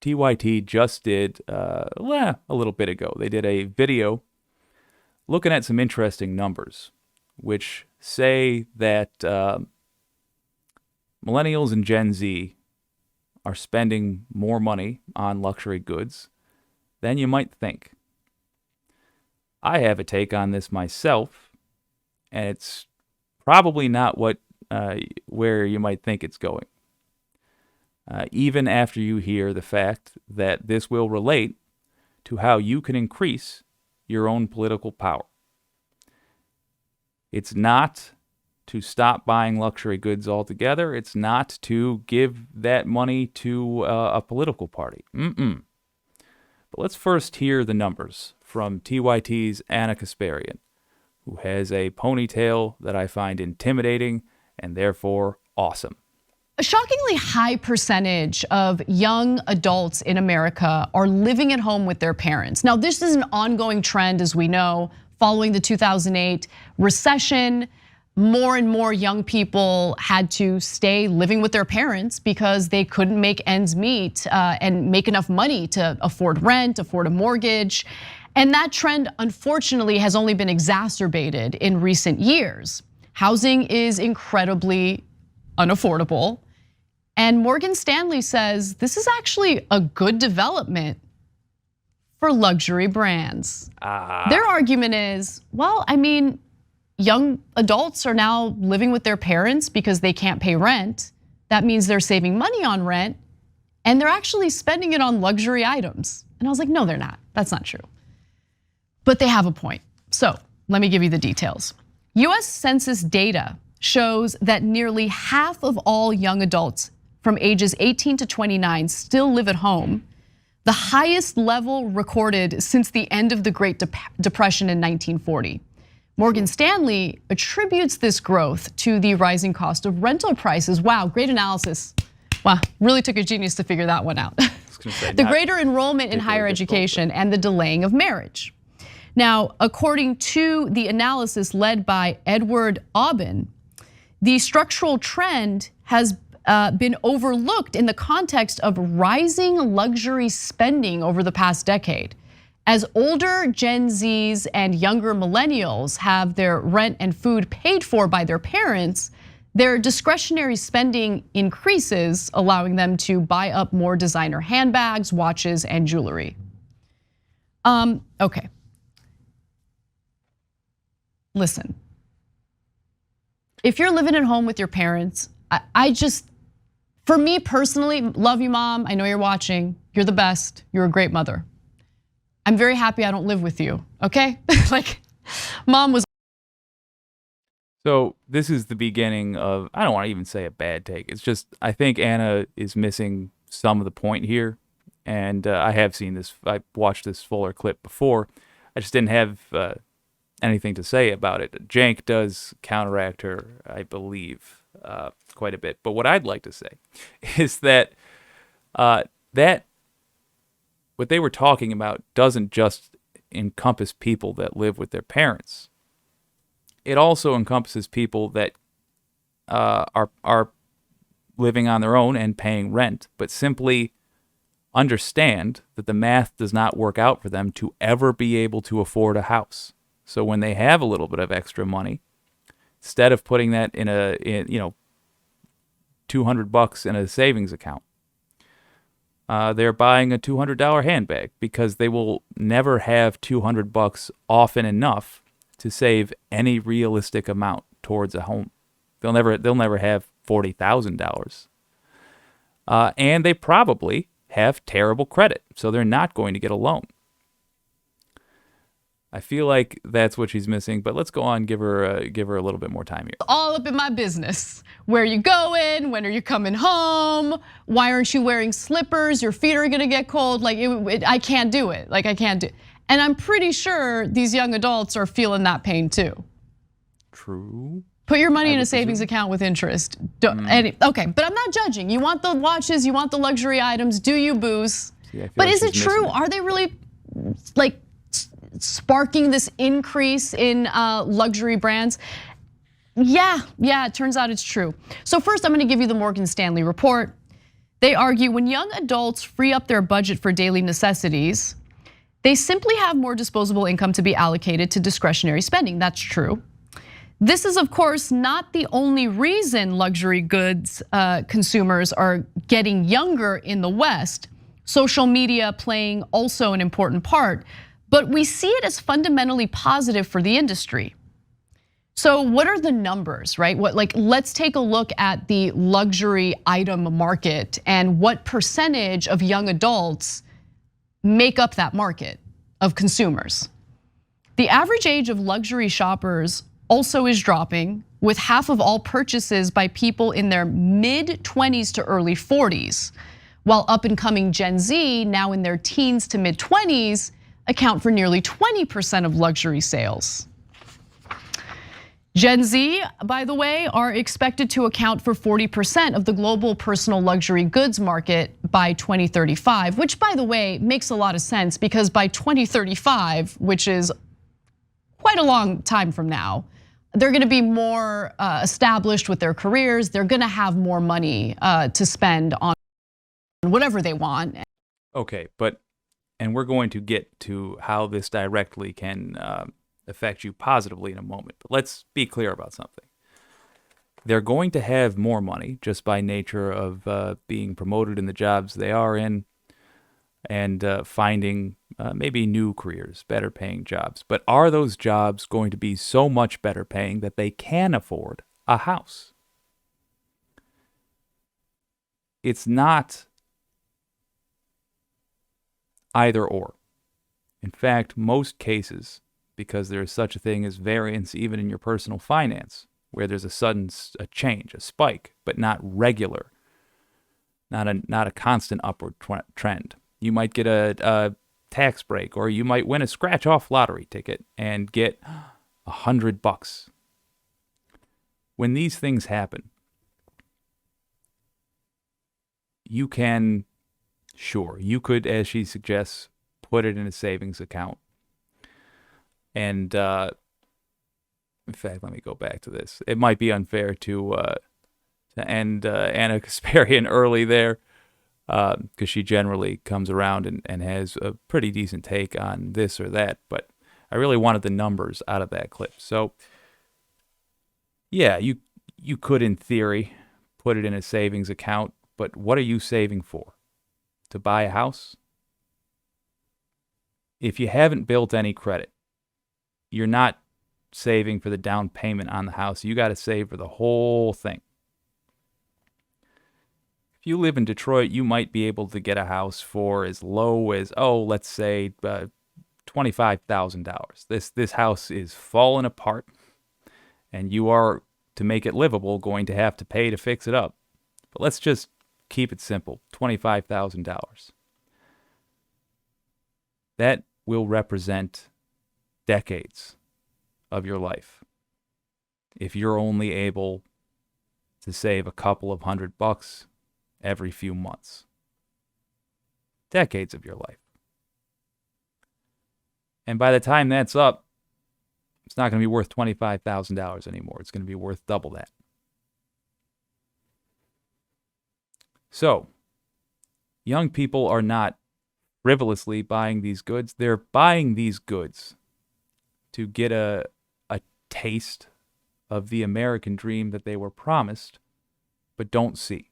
TYT just did a little bit ago. They did a video looking at some interesting numbers, which say that millennials and Gen Z are spending more money on luxury goods than you might think. I have a take on this myself, and it's probably not where you might think it's going. Even after you hear the fact that this will relate to how you can increase your own political power. It's not to stop buying luxury goods altogether. It's not to give that money to a political party. But let's first hear the numbers from TYT's Anna Kasparian, who has a ponytail that I find intimidating and therefore awesome. A shockingly high percentage of young adults in America are living at home with their parents. Now, this is an ongoing trend, as we know, following the 2008 recession. More and more young people had to stay living with their parents because they couldn't make ends meet and make enough money to afford rent, afford a mortgage. And that trend, unfortunately, has only been exacerbated in recent years. Housing is incredibly unaffordable. And Morgan Stanley says this is actually a good development for luxury brands. Their argument is, well, I mean, young adults are now living with their parents because they can't pay rent. That means they're saving money on rent, and they're actually spending it on luxury items. And I was like, no, they're not. That's not true. But they have a point. So let me give you the details. US Census data shows that nearly half of all young adults from ages 18 to 29 still live at home, the highest level recorded since the end of the Great Depression in 1940. Morgan Stanley attributes this growth to the rising cost of rental prices. Wow, great analysis. Wow, really took a genius to figure that one out. The greater enrollment in higher education and the delaying of marriage. Now, according to the analysis led by Edward Aubin, the structural trend has been overlooked in the context of rising luxury spending over the past decade. As older Gen Zs and younger millennials have their rent and food paid for by their parents, their discretionary spending increases, allowing them to buy up more designer handbags, watches, and jewelry. Okay. Listen, if you're living at home with your parents, for me personally, love you, Mom. I know you're watching. You're the best. You're a great mother. I'm very happy I don't live with you, okay? Like, Mom was. So this is the beginning of, I don't want to even say a bad take. It's just, I think Anna is missing some of the point here. And I have seen this, I watched this fuller clip before. I just didn't have anything to say about it. Jank does counteract her, I believe, quite a bit. But what I'd like to say is that what they were talking about doesn't just encompass people that live with their parents. It also encompasses people that are living on their own and paying rent, but simply understand that the math does not work out for them to ever be able to afford a house. So when they have a little bit of extra money, instead of putting that in $200 in a savings account, they're buying a $200 handbag because they will never have $200 often enough to save any realistic amount towards a home. They'll never have $40,000, and they probably have terrible credit, so they're not going to get a loan. I feel like that's what she's missing, but let's go on, give her a little bit more time here. All up in my business. Where are you going? When are you coming home? Why aren't you wearing slippers? Your feet are gonna get cold. Like, I can't do it. Like, I can't do it. And I'm pretty sure these young adults are feeling that pain too. True. Put your money in a savings account with interest. Okay, but I'm not judging. You want the watches, you want the luxury items, do you, booze? But is it true? Are they really like sparking this increase in luxury brands? Yeah, it turns out it's true. So first I'm gonna give you the Morgan Stanley report. They argue when young adults free up their budget for daily necessities, they simply have more disposable income to be allocated to discretionary spending. That's true. This is, of course, not the only reason luxury goods consumers are getting younger in the West. Social media playing also an important part, but we see it as fundamentally positive for the industry. So what are the numbers, right? Let's take a look at the luxury item market and what percentage of young adults make up that market of consumers. The average age of luxury shoppers also is dropping, with half of all purchases by people in their mid-20s to early 40s, while up and coming Gen Z, now in their teens to mid-20s, account for nearly 20% of luxury sales. Gen Z, by the way, are expected to account for 40% of the global personal luxury goods market by 2035, which, by the way, makes a lot of sense because by 2035, which is quite a long time from now, they're gonna be more established with their careers. They're gonna have more money to spend on whatever they want. Okay, and we're going to get to how this directly can affect you positively in a moment. But let's be clear about something. They're going to have more money just by nature of being promoted in the jobs they are in and finding maybe new careers, better paying jobs. But are those jobs going to be so much better paying that they can afford a house? It's not either or. In fact, most cases, because there is such a thing as variance even in your personal finance, where there's a sudden change, a spike, but not regular, not a constant upward trend. You might get a tax break, or you might win a scratch-off lottery ticket and get $100. When these things happen, you can, sure, you could, as she suggests, put it in a savings account. And in fact, let me go back to this. It might be unfair to end Anna Kasparian early there, because she generally comes around and has a pretty decent take on this or that. But I really wanted the numbers out of that clip. So yeah, you could, in theory, put it in a savings account. But what are you saving for? To buy a house? If you haven't built any credit, you're not saving for the down payment on the house. You got to save for the whole thing. If you live in Detroit, you might be able to get a house for as low as, let's say $25,000. This house is falling apart, and you are, to make it livable, going to have to pay to fix it up. But let's just keep it simple, $25,000. That will represent decades of your life if you're only able to save a couple of $100 every few months. Decades of your life. And by the time that's up, it's not going to be worth $25,000 anymore. It's going to be worth double that. So, young people are not frivolously buying these goods. They're buying these goods to get a taste of the American dream that they were promised but don't see.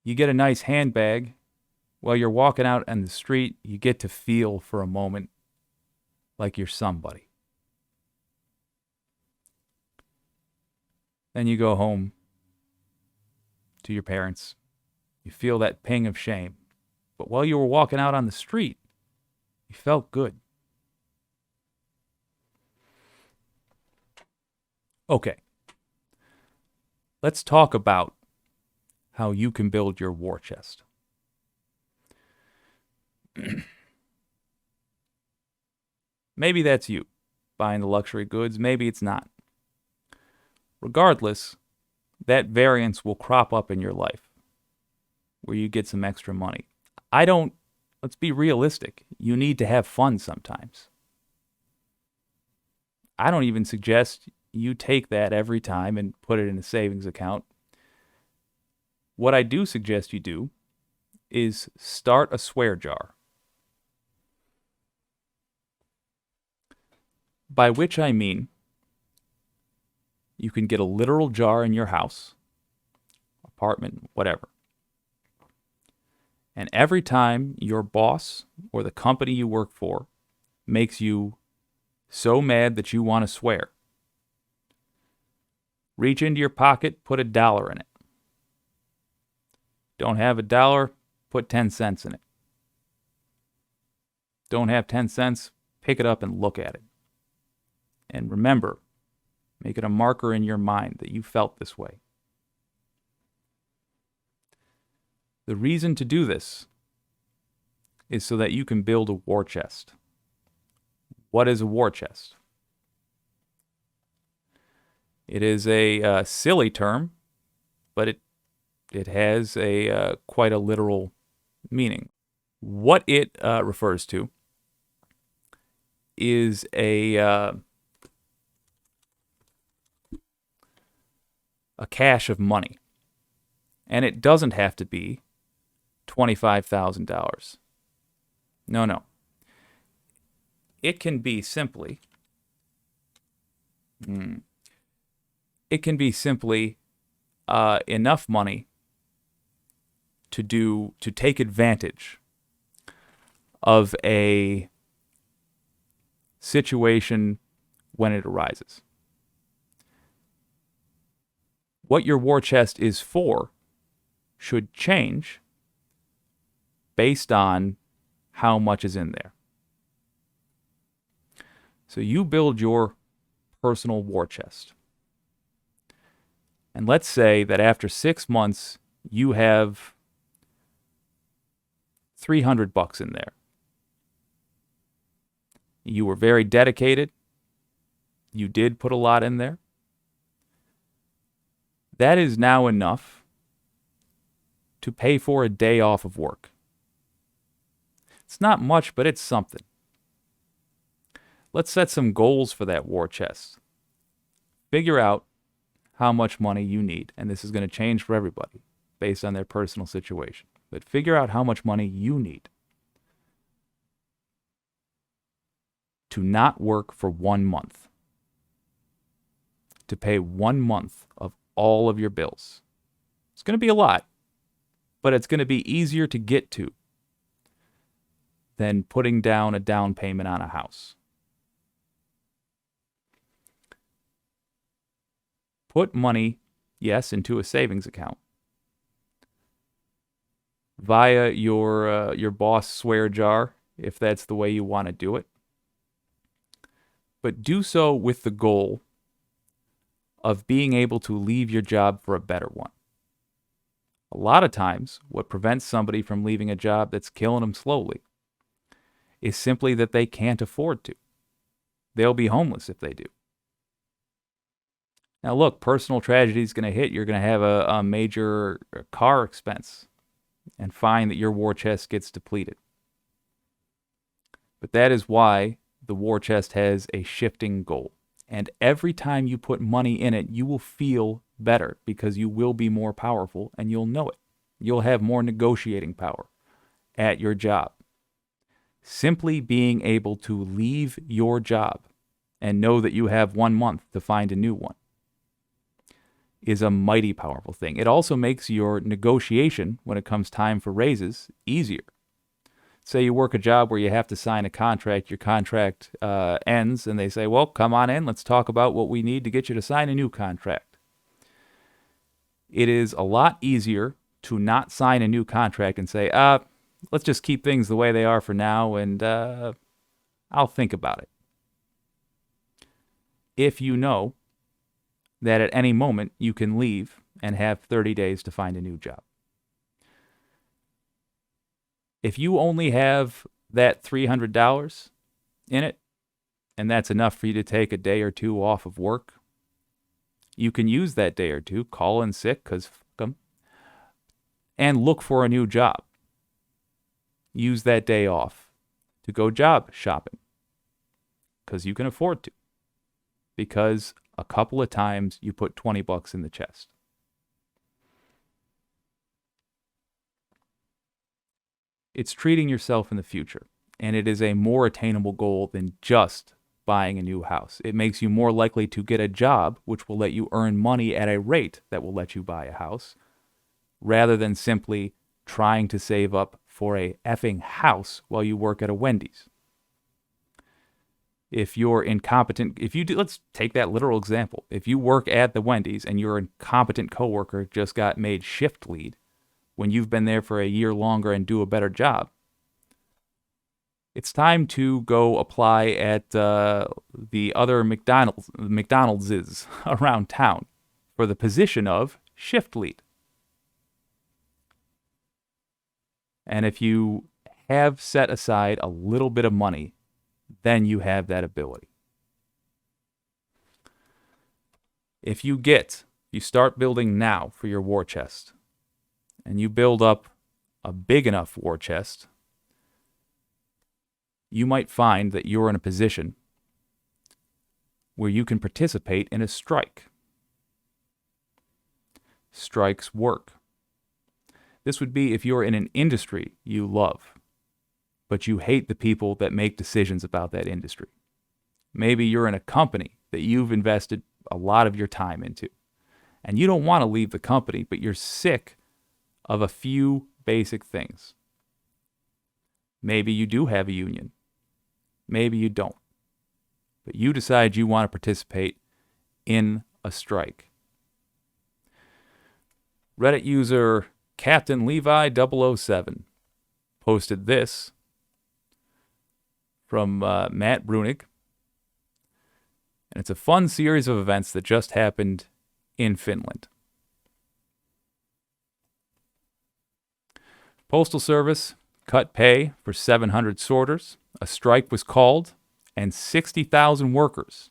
You get a nice handbag while you're walking out on the street. You get to feel for a moment like you're somebody. Then you go home to your parents. You feel that ping of shame. But while you were walking out on the street, you felt good. Okay. Let's talk about how you can build your war chest. Maybe that's you, buying the luxury goods. Maybe it's not. Regardless, that variance will crop up in your life where you get some extra money. Let's be realistic. You need to have fun sometimes. I don't even suggest you take that every time and put it in a savings account. What I do suggest you do is start a swear jar. By which I mean, you can get a literal jar in your house, apartment, whatever. And every time your boss or the company you work for makes you so mad that you want to swear, reach into your pocket, put $1 in it. Don't have $1, put 10 cents in it. Don't have 10 cents, pick it up and look at it. And remember, make it a marker in your mind that you felt this way. The reason to do this is so that you can build a war chest. What is a war chest? It is a silly term, but it has a quite a literal meaning. What it refers to is a cache of money, and it doesn't have to be $25,000. No. It can be simply. It can be simply enough money to take advantage of a situation when it arises. What your war chest is for should change based on how much is in there. So you build your personal war chest. And let's say that after 6 months, you have $300 in there. You were very dedicated. You did put a lot in there. That is now enough to pay for a day off of work. It's not much, but it's something. Let's set some goals for that war chest. Figure out how much money you need, and this is going to change for everybody based on their personal situation. But figure out how much money you need to not work for 1 month, to pay 1 month of all of your bills. It's going to be a lot, but it's going to be easier to get to than putting down a down payment on a house. Put money, yes, into a savings account via your boss swear jar, if that's the way you want to do it. But do so with the goal of being able to leave your job for a better one. A lot of times, what prevents somebody from leaving a job that's killing them slowly is simply that they can't afford to. They'll be homeless if they do. Now look, personal tragedy is going to hit. You're going to have a major car expense and find that your war chest gets depleted. But that is why the war chest has a shifting goal. And every time you put money in it, you will feel better because you will be more powerful and you'll know it. You'll have more negotiating power at your job. Simply being able to leave your job and know that you have 1 month to find a new one is a mighty powerful thing. It also makes your negotiation when it comes time for raises easier. Say you work a job where you have to sign a contract, your contract ends, and they say, well, come on in, let's talk about what we need to get you to sign a new contract. It is a lot easier to not sign a new contract and say, let's just keep things the way they are for now, and I'll think about it. If you know that at any moment you can leave and have 30 days to find a new job. If you only have that $300 in it, and that's enough for you to take a day or two off of work, you can use that day or two, call in sick, because fuck 'em, and look for a new job. Use that day off to go job shopping, because you can afford to. Because a couple of times you put $20 in the chest. It's treating yourself in the future, and it is a more attainable goal than just buying a new house. It makes you more likely to get a job, which will let you earn money at a rate that will let you buy a house, rather than simply trying to save up for a effing house while you work at a Wendy's. If you're incompetent, let's take that literal example. If you work at the Wendy's and your incompetent coworker just got made shift lead when you've been there for a year longer and do a better job, it's time to go apply at the other McDonald's around town for the position of shift lead. And if you have set aside a little bit of money, then you have that ability. If you start building now for your war chest, and you build up a big enough war chest, you might find that you're in a position where you can participate in a strike. Strikes work. This would be if you're in an industry you love, but you hate the people that make decisions about that industry. Maybe you're in a company that you've invested a lot of your time into, and you don't want to leave the company, but you're sick of a few basic things. Maybe you do have a union. Maybe you don't. But you decide you want to participate in a strike. Reddit user Captain Levi 007 posted this from Matt Brunig. And it's a fun series of events that just happened in Finland. Postal Service cut pay for 700 sorters. A strike was called, and 60,000 workers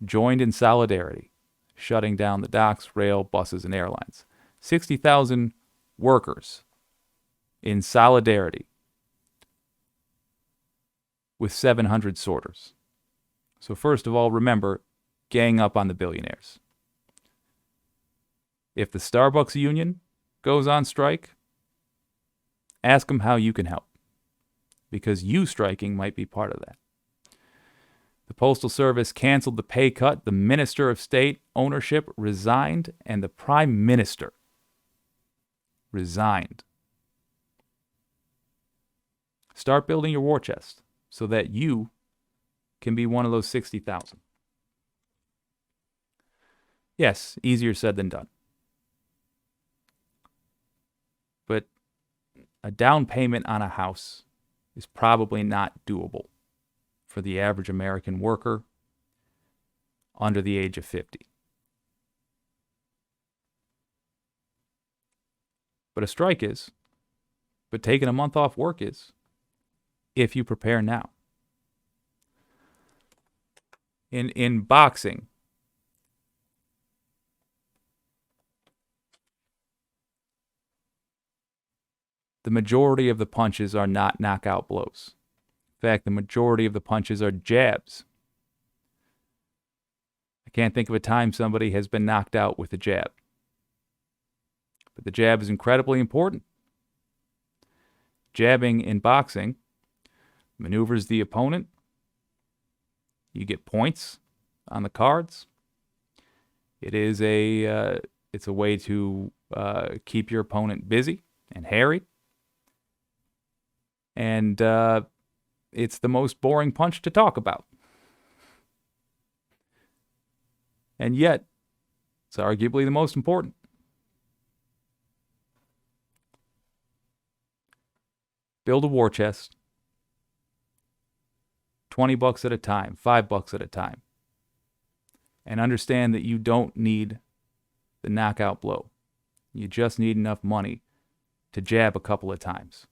joined in solidarity, shutting down the docks, rail, buses, and airlines. 60,000 workers in solidarity with 700 sorters. So first of all, remember, gang up on the billionaires. If the Starbucks union goes on strike, ask them how you can help, because you striking might be part of that. The Postal Service canceled the pay cut, the Minister of State ownership resigned, and the Prime Minister resigned. Start building your war chest so that you can be one of those 60,000. Yes, easier said than done. But a down payment on a house is probably not doable for the average American worker under the age of 50. But a strike is. But taking a month off work is, if you prepare now. In boxing, the majority of the punches are not knockout blows. In fact, the majority of the punches are jabs. I can't think of a time somebody has been knocked out with a jab. But the jab is incredibly important. Jabbing in boxing maneuvers the opponent. You get points on the cards. It's a way to keep your opponent busy and harried. And it's the most boring punch to talk about. And yet, it's arguably the most important. Build a war chest. $20 at a time, $5 at a time. And understand that you don't need the knockout blow. You just need enough money to jab a couple of times.